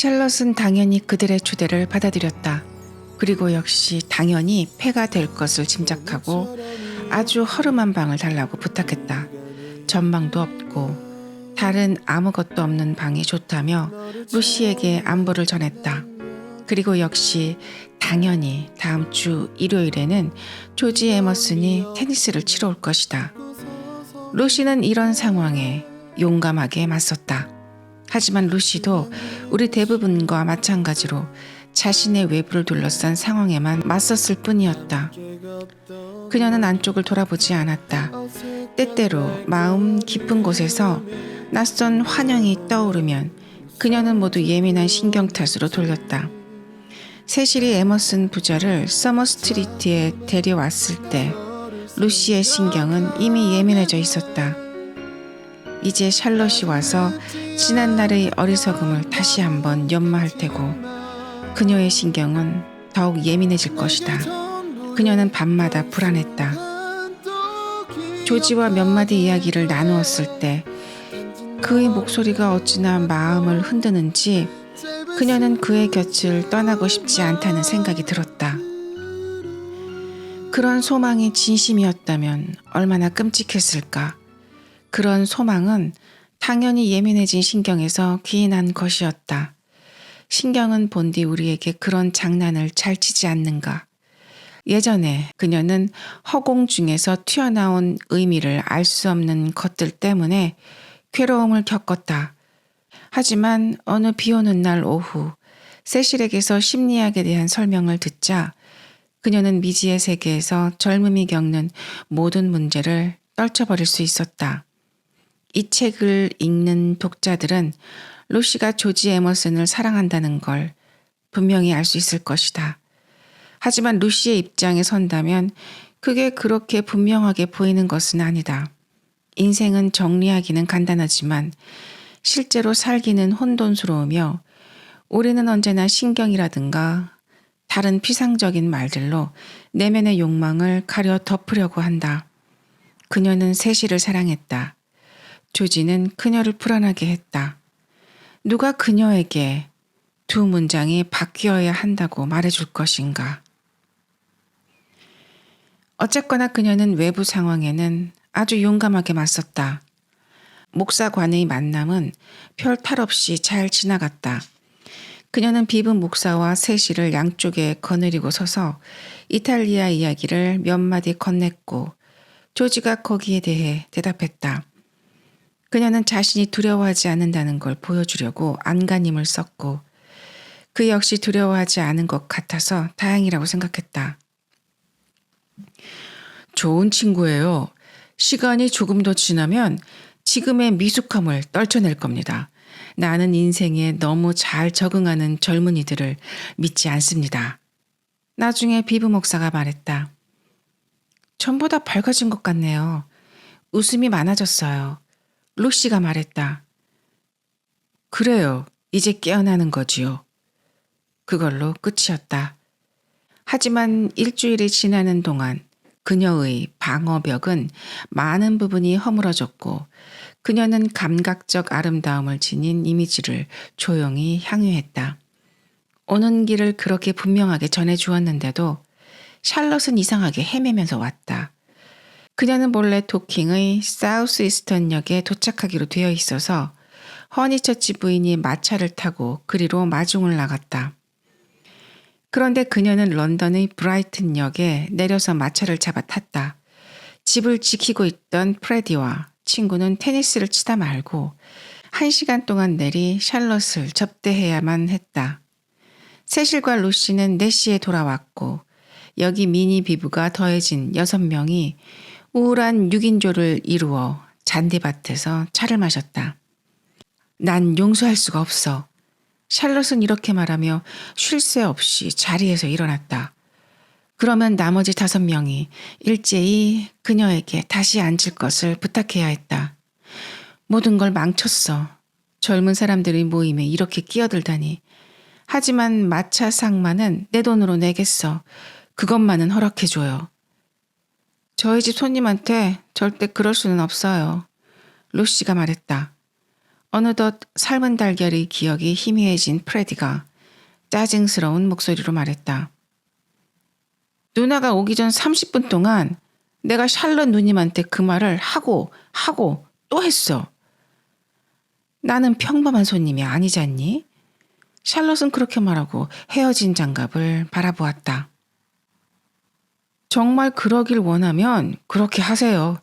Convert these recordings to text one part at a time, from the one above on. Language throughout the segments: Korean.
샬럿은 당연히 그들의 초대를 받아들였다. 그리고 역시 당연히 폐가 될 것을 짐작하고 아주 허름한 방을 달라고 부탁했다. 전망도 없고 다른 아무것도 없는 방이 좋다며 루시에게 안부를 전했다. 그리고 역시 당연히 다음 주 일요일에는 조지 에머슨이 테니스를 치러 올 것이다. 루시는 이런 상황에 용감하게 맞섰다. 하지만 루시도 우리 대부분과 마찬가지로 자신의 외부를 둘러싼 상황에만 맞섰을 뿐이었다. 그녀는 안쪽을 돌아보지 않았다. 때때로 마음 깊은 곳에서 낯선 환영이 떠오르면 그녀는 모두 예민한 신경 탓으로 돌렸다. 세실이 에머슨 부자를 서머 스트리트에 데려왔을 때 루시의 신경은 이미 예민해져 있었다. 이제 샬럿이 와서 지난날의 어리석음을 다시 한번 연마할 테고 그녀의 신경은 더욱 예민해질 것이다. 그녀는 밤마다 불안했다. 조지와 몇 마디 이야기를 나누었을 때 그의 목소리가 어찌나 마음을 흔드는지 그녀는 그의 곁을 떠나고 싶지 않다는 생각이 들었다. 그런 소망이 진심이었다면 얼마나 끔찍했을까. 그런 소망은 당연히 예민해진 신경에서 기인한 것이었다. 신경은 본디 우리에게 그런 장난을 잘 치지 않는가. 예전에 그녀는 허공 중에서 튀어나온 의미를 알 수 없는 것들 때문에 괴로움을 겪었다. 하지만 어느 비오는 날 오후 세실에게서 심리학에 대한 설명을 듣자 그녀는 미지의 세계에서 젊음이 겪는 모든 문제를 떨쳐버릴 수 있었다. 이 책을 읽는 독자들은 루시가 조지 에머슨을 사랑한다는 걸 분명히 알 수 있을 것이다. 하지만 루시의 입장에 선다면 그게 그렇게 분명하게 보이는 것은 아니다. 인생은 정리하기는 간단하지만 실제로 살기는 혼돈스러우며 우리는 언제나 신경이라든가 다른 피상적인 말들로 내면의 욕망을 가려 덮으려고 한다. 그녀는 세실을 사랑했다. 조지는 그녀를 불안하게 했다. 누가 그녀에게 두 문장이 바뀌어야 한다고 말해줄 것인가. 어쨌거나 그녀는 외부 상황에는 아주 용감하게 맞섰다. 목사관의 만남은 별 탈 없이 잘 지나갔다. 그녀는 비분 목사와 세실을 양쪽에 거느리고 서서 이탈리아 이야기를 몇 마디 건넸고 조지가 거기에 대해 대답했다. 그녀는 자신이 두려워하지 않는다는 걸 보여주려고 안간힘을 썼고 그 역시 두려워하지 않은 것 같아서 다행이라고 생각했다. 좋은 친구예요. 시간이 조금 더 지나면 지금의 미숙함을 떨쳐낼 겁니다. 나는 인생에 너무 잘 적응하는 젊은이들을 믿지 않습니다. 나중에 비부 목사가 말했다. 전보다 밝아진 것 같네요. 웃음이 많아졌어요. 루시가 말했다. 그래요. 이제 깨어나는 거지요. 그걸로 끝이었다. 하지만 일주일이 지나는 동안 그녀의 방어벽은 많은 부분이 허물어졌고 그녀는 감각적 아름다움을 지닌 이미지를 조용히 향유했다. 오는 길을 그렇게 분명하게 전해주었는데도 샬럿은 이상하게 헤매면서 왔다. 그녀는 본래 도킹의 사우스 이스턴역에 도착하기로 되어 있어서 허니처치 부인이 마차를 타고 그리로 마중을 나갔다. 그런데 그녀는 런던의 브라이튼역에 내려서 마차를 잡아 탔다. 집을 지키고 있던 프레디와 친구는 테니스를 치다 말고 1시간 동안 내리 샬럿을 접대해야만 했다. 세실과 루시는 4시에 돌아왔고 여기 미니 비부가 더해진 6명이 우울한 6인조를 이루어 잔디밭에서 차를 마셨다. 난 용서할 수가 없어. 샬럿은 이렇게 말하며 쉴 새 없이 자리에서 일어났다. 그러면 나머지 5명이 일제히 그녀에게 다시 앉을 것을 부탁해야 했다. 모든 걸 망쳤어. 젊은 사람들의 모임에 이렇게 끼어들다니. 하지만 마차 상만은 내 돈으로 내겠어. 그것만은 허락해줘요. 저희 집 손님한테 절대 그럴 수는 없어요. 루시가 말했다. 어느덧 삶은 달걀의 기억이 희미해진 프레디가 짜증스러운 목소리로 말했다. 누나가 오기 전 30분 동안 내가 샬럿 누님한테 그 말을 하고 또 했어. 나는 평범한 손님이 아니잖니? 샬럿은 그렇게 말하고 헤어진 장갑을 바라보았다. 정말 그러길 원하면 그렇게 하세요.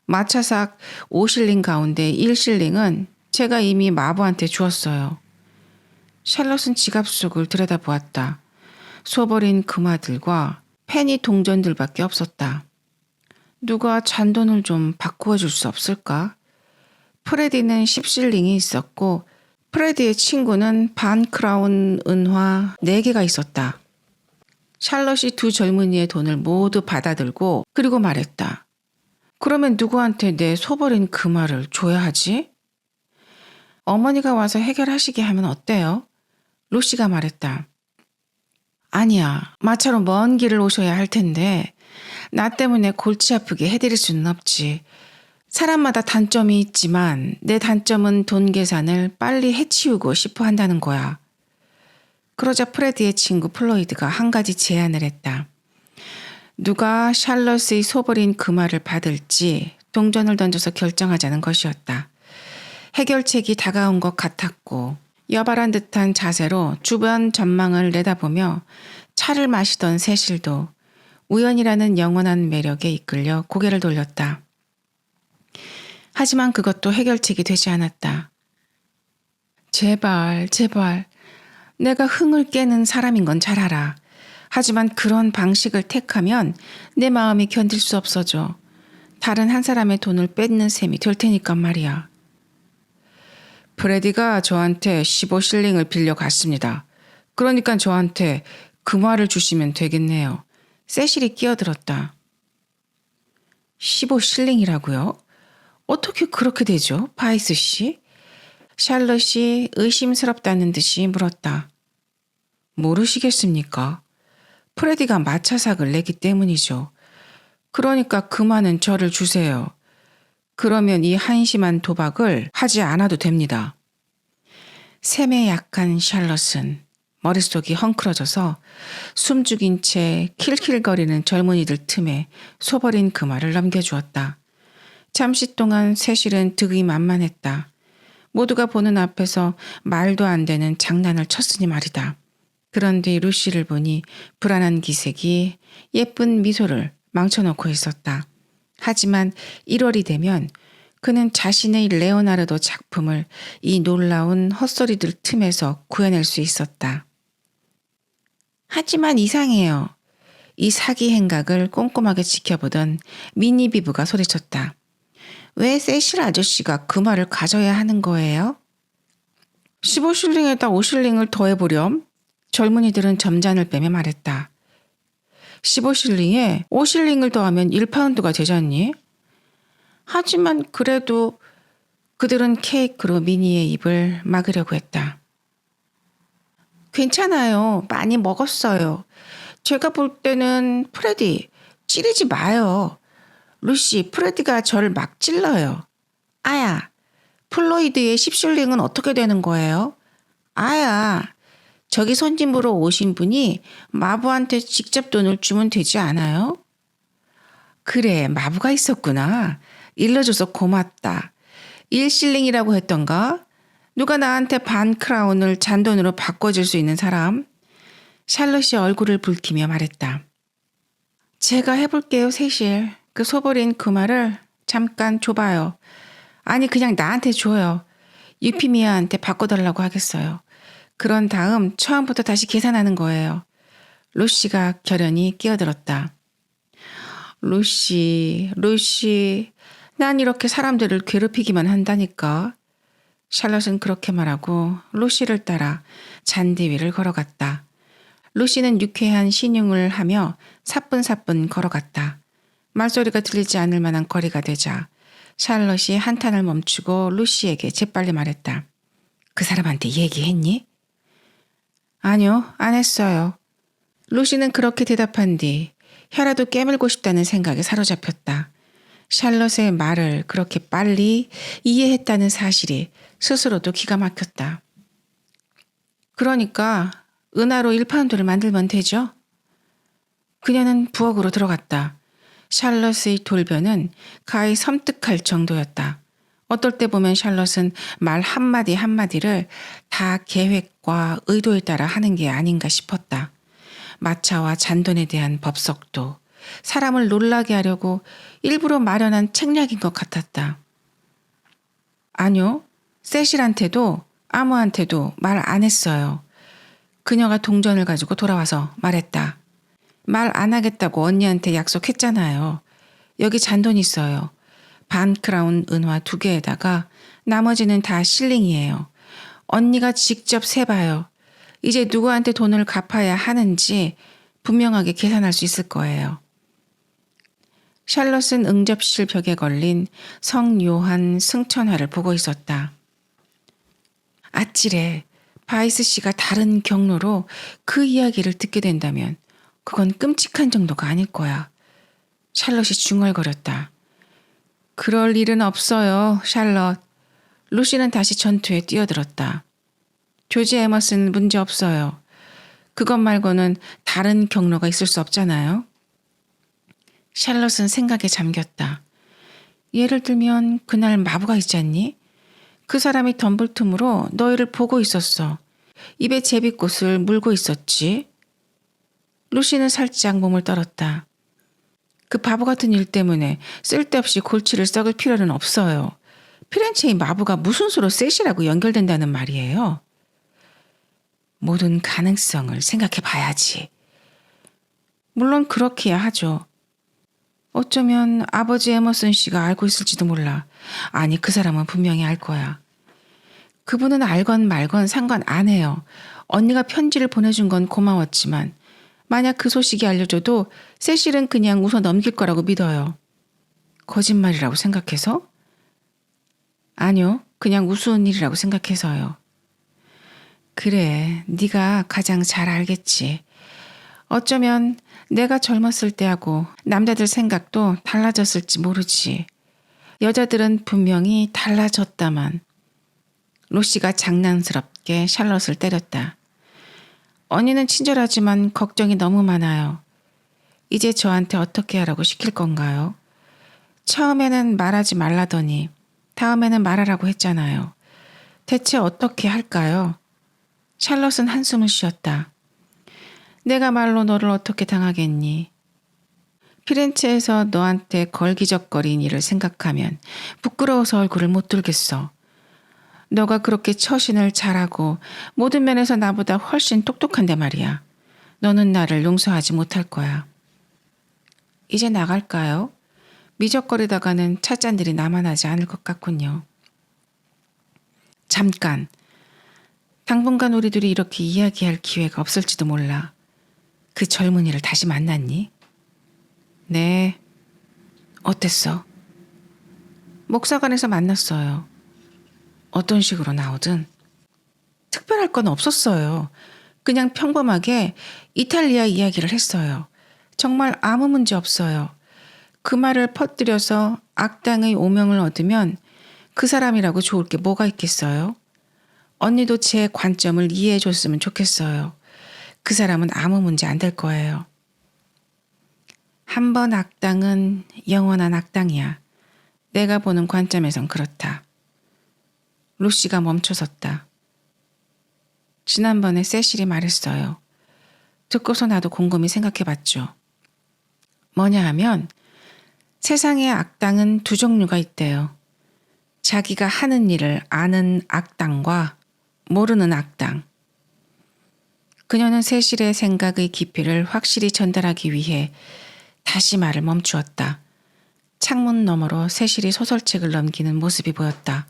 마차삭 5실링 가운데 1실링은 제가 이미 마부한테 주었어요. 샬럿은 지갑 속을 들여다보았다. 쏘버린 금화들과 페니 동전들밖에 없었다. 누가 잔돈을 좀 바꾸어 줄 수 없을까? 프레디는 10실링이 있었고 프레디의 친구는 반 크라운 은화 4개가 있었다. 샬럿이 두 젊은이의 돈을 모두 받아들고 그리고 말했다. 그러면 누구한테 내 소버린 금화를 줘야 하지? 어머니가 와서 해결하시게 하면 어때요? 루시가 말했다. 아니야. 마차로 먼 길을 오셔야 할 텐데 나 때문에 골치 아프게 해드릴 수는 없지. 사람마다 단점이 있지만 내 단점은 돈 계산을 빨리 해치우고 싶어 한다는 거야. 그러자 프레디의 친구 플로이드가 한 가지 제안을 했다. 누가 샬럿의 소버린 금화를 받을지 동전을 던져서 결정하자는 것이었다. 해결책이 다가온 것 같았고 여발한 듯한 자세로 주변 전망을 내다보며 차를 마시던 세실도 우연이라는 영원한 매력에 이끌려 고개를 돌렸다. 하지만 그것도 해결책이 되지 않았다. 제발. 내가 흥을 깨는 사람인 건 잘 알아. 하지만 그런 방식을 택하면 내 마음이 견딜 수 없어져. 다른 한 사람의 돈을 뺏는 셈이 될 테니까 말이야. 프레디가 저한테 15실링을 빌려갔습니다. 그러니까 저한테 금화를 주시면 되겠네요. 세실이 끼어들었다. 15실링이라고요? 어떻게 그렇게 되죠, 바이스 씨? 샬럿이 의심스럽다는 듯이 물었다. 모르시겠습니까? 프레디가 마차삭을 내기 때문이죠. 그러니까 금화는 저를 주세요. 그러면 이 한심한 도박을 하지 않아도 됩니다. 셈에 약한 샬럿은 머릿속이 헝클어져서 숨죽인 채 킬킬거리는 젊은이들 틈에 소버린 금화를 넘겨주었다. 잠시 동안 세실은 득이 만만했다. 모두가 보는 앞에서 말도 안 되는 장난을 쳤으니 말이다. 그런 뒤 루시를 보니 불안한 기색이 예쁜 미소를 망쳐놓고 있었다. 하지만 1월이 되면 그는 자신의 레오나르도 작품을 이 놀라운 헛소리들 틈에서 구해낼 수 있었다. 하지만 이상해요. 이 사기 행각을 꼼꼼하게 지켜보던 미니비브가 소리쳤다. 왜 세실 아저씨가 그 말을 가져야 하는 거예요? 15실링에다 5실링을 더해보렴. 젊은이들은 점잔을 빼며 말했다. 15실링에 5실링을 더하면 1파운드가 되잖니? 하지만 그래도 그들은 케이크로 미니의 입을 막으려고 했다. 괜찮아요. 많이 먹었어요. 제가 볼 때는 프레디, 찌르지 마요. 루시, 프레디가 저를 막 찔러요. 아야, 플로이드의 10실링은 어떻게 되는 거예요? 아야, 저기 손님으로 오신 분이 마부한테 직접 돈을 주면 되지 않아요? 그래, 마부가 있었구나. 일러줘서 고맙다. 1실링이라고 했던가? 누가 나한테 반 크라운을 잔돈으로 바꿔줄 수 있는 사람? 샬럿이 얼굴을 붉히며 말했다. 제가 해볼게요, 세실. 그 소버린 그 말을 잠깐 줘봐요. 아니, 그냥 나한테 줘요. 유피미아한테 바꿔달라고 하겠어요. 그런 다음 처음부터 다시 계산하는 거예요. 루시가 결연히 끼어들었다. 루시, 난 이렇게 사람들을 괴롭히기만 한다니까. 샬럿은 그렇게 말하고 루시를 따라 잔디 위를 걸어갔다. 루시는 유쾌한 신용을 하며 사뿐사뿐 걸어갔다. 말소리가 들리지 않을 만한 거리가 되자 샬럿이 한탄을 멈추고 루시에게 재빨리 말했다. 그 사람한테 얘기했니? 아니요, 안 했어요. 루시는 그렇게 대답한 뒤 혀라도 깨물고 싶다는 생각에 사로잡혔다. 샬럿의 말을 그렇게 빨리 이해했다는 사실이 스스로도 기가 막혔다. 그러니까 은하로 1파운드를 만들면 되죠? 그녀는 부엌으로 들어갔다. 샬럿의 돌변은 가히 섬뜩할 정도였다. 어떨 때 보면 샬럿은 말 한마디 한마디를 다 계획과 의도에 따라 하는 게 아닌가 싶었다. 마차와 잔돈에 대한 법석도 사람을 놀라게 하려고 일부러 마련한 책략인 것 같았다. 아니요, 세실한테도 아무한테도 말 안 했어요. 그녀가 동전을 가지고 돌아와서 말했다. 말 안 하겠다고 언니한테 약속했잖아요. 여기 잔돈 있어요. 반 크라운 은화 2개에다가 나머지는 다 실링이에요. 언니가 직접 세봐요. 이제 누구한테 돈을 갚아야 하는지 분명하게 계산할 수 있을 거예요. 샬럿은 응접실 벽에 걸린 성요한 승천화를 보고 있었다. 아찔해. 바이스 씨가 다른 경로로 그 이야기를 듣게 된다면 그건 끔찍한 정도가 아닐 거야. 샬럿이 중얼거렸다. 그럴 일은 없어요, 샬럿. 루시는 다시 전투에 뛰어들었다. 조지 에머슨 문제 없어요. 그것 말고는 다른 경로가 있을 수 없잖아요. 샬럿은 생각에 잠겼다. 예를 들면 그날 마부가 있지 않니? 그 사람이 덤불 틈으로 너희를 보고 있었어. 입에 제비꽃을 물고 있었지. 루시는 살짝 몸을 떨었다. 그 바보 같은 일 때문에 쓸데없이 골치를 썩을 필요는 없어요. 피렌체의 마부가 무슨 수로 셋이라고 연결된다는 말이에요. 모든 가능성을 생각해 봐야지. 물론 그렇게야 하죠. 어쩌면 아버지 에머슨 씨가 알고 있을지도 몰라. 아니, 그 사람은 분명히 알 거야. 그분은 알건 말건 상관 안 해요. 언니가 편지를 보내준 건 고마웠지만 만약 그 소식이 알려져도 세실은 그냥 웃어 넘길 거라고 믿어요. 거짓말이라고 생각해서? 아니요, 그냥 우스운 일이라고 생각해서요. 그래, 네가 가장 잘 알겠지. 어쩌면 내가 젊었을 때하고 남자들 생각도 달라졌을지 모르지. 여자들은 분명히 달라졌다만. 로시가 장난스럽게 샬럿을 때렸다. 언니는 친절하지만 걱정이 너무 많아요. 이제 저한테 어떻게 하라고 시킬 건가요? 처음에는 말하지 말라더니 다음에는 말하라고 했잖아요. 대체 어떻게 할까요? 샬럿은 한숨을 쉬었다. 내가 말로 너를 어떻게 당하겠니? 피렌체에서 너한테 걸기적거린 일을 생각하면 부끄러워서 얼굴을 못 들겠어. 너가 그렇게 처신을 잘하고 모든 면에서 나보다 훨씬 똑똑한데 말이야. 너는 나를 용서하지 못할 거야. 이제 나갈까요? 미적거리다가는 찻잔들이 남아나지 않을 것 같군요. 잠깐. 당분간 우리 둘이 이렇게 이야기할 기회가 없을지도 몰라. 그 젊은이를 다시 만났니? 네. 어땠어? 목사관에서 만났어요. 어떤 식으로 나오든 특별할 건 없었어요. 그냥 평범하게 이탈리아 이야기를 했어요. 정말 아무 문제 없어요. 그 말을 퍼뜨려서 악당의 오명을 얻으면 그 사람이라고 좋을 게 뭐가 있겠어요? 언니도 제 관점을 이해해 줬으면 좋겠어요. 그 사람은 아무 문제 안 될 거예요. 한 번 악당은 영원한 악당이야. 내가 보는 관점에선 그렇다. 루시가 멈춰섰다. 지난번에 세실이 말했어요. 듣고서 나도 곰곰이 생각해봤죠. 뭐냐 하면 세상에 악당은 두 종류가 있대요. 자기가 하는 일을 아는 악당과 모르는 악당. 그녀는 세실의 생각의 깊이를 확실히 전달하기 위해 다시 말을 멈추었다. 창문 너머로 세실이 소설책을 넘기는 모습이 보였다.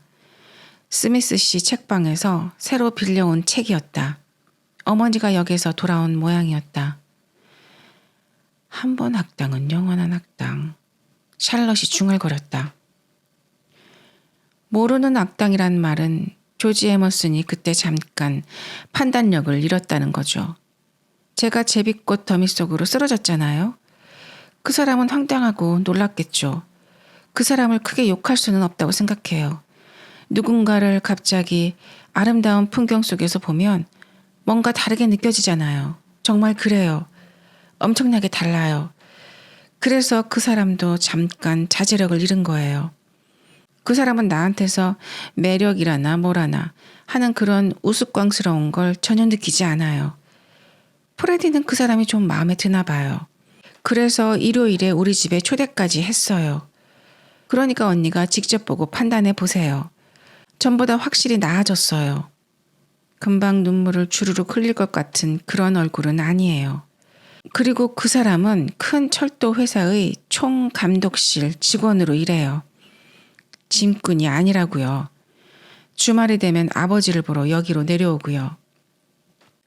스미스 씨 책방에서 새로 빌려온 책이었다. 어머니가 역에서 돌아온 모양이었다. 한 번 악당은 영원한 악당. 샬럿이 중얼거렸다. 모르는 악당이란 말은 조지 에머슨이 그때 잠깐 판단력을 잃었다는 거죠. 제가 제비꽃 더미 속으로 쓰러졌잖아요. 그 사람은 황당하고 놀랐겠죠. 그 사람을 크게 욕할 수는 없다고 생각해요. 누군가를 갑자기 아름다운 풍경 속에서 보면 뭔가 다르게 느껴지잖아요. 정말 그래요. 엄청나게 달라요. 그래서 그 사람도 잠깐 자제력을 잃은 거예요. 그 사람은 나한테서 매력이라나 뭐라나 하는 그런 우스꽝스러운 걸 전혀 느끼지 않아요. 프레디는 그 사람이 좀 마음에 드나 봐요. 그래서 일요일에 우리 집에 초대까지 했어요. 그러니까 언니가 직접 보고 판단해 보세요. 전보다 확실히 나아졌어요. 금방 눈물을 주르륵 흘릴 것 같은 그런 얼굴은 아니에요. 그리고 그 사람은 큰 철도 회사의 총감독실 직원으로 일해요. 짐꾼이 아니라고요. 주말이 되면 아버지를 보러 여기로 내려오고요.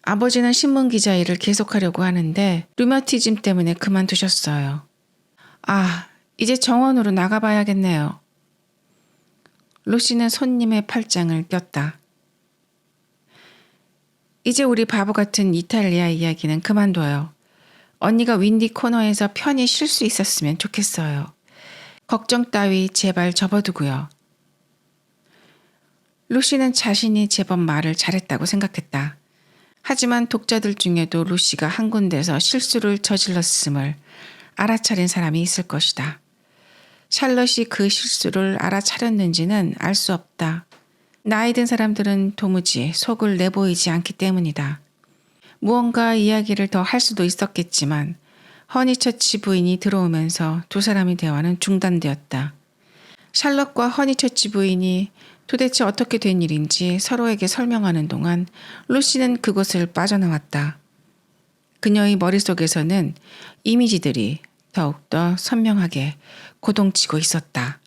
아버지는 신문기자 일을 계속하려고 하는데 류마티즘 때문에 그만두셨어요. 아, 이제 정원으로 나가봐야겠네요. 루시는 손님의 팔짱을 꼈다. 이제 우리 바보 같은 이탈리아 이야기는 그만둬요. 언니가 윈디 코너에서 편히 쉴 수 있었으면 좋겠어요. 걱정 따위 제발 접어두고요. 루시는 자신이 제법 말을 잘했다고 생각했다. 하지만 독자들 중에도 루시가 한 군데서 실수를 저질렀음을 알아차린 사람이 있을 것이다. 샬럿이 그 실수를 알아차렸는지는 알 수 없다. 나이 든 사람들은 도무지 속을 내보이지 않기 때문이다. 무언가 이야기를 더 할 수도 있었겠지만 허니처치 부인이 들어오면서 두 사람의 대화는 중단되었다. 샬럿과 허니처치 부인이 도대체 어떻게 된 일인지 서로에게 설명하는 동안 루시는 그곳을 빠져나왔다. 그녀의 머릿속에서는 이미지들이 더욱더 선명하게 고동치고 있었다.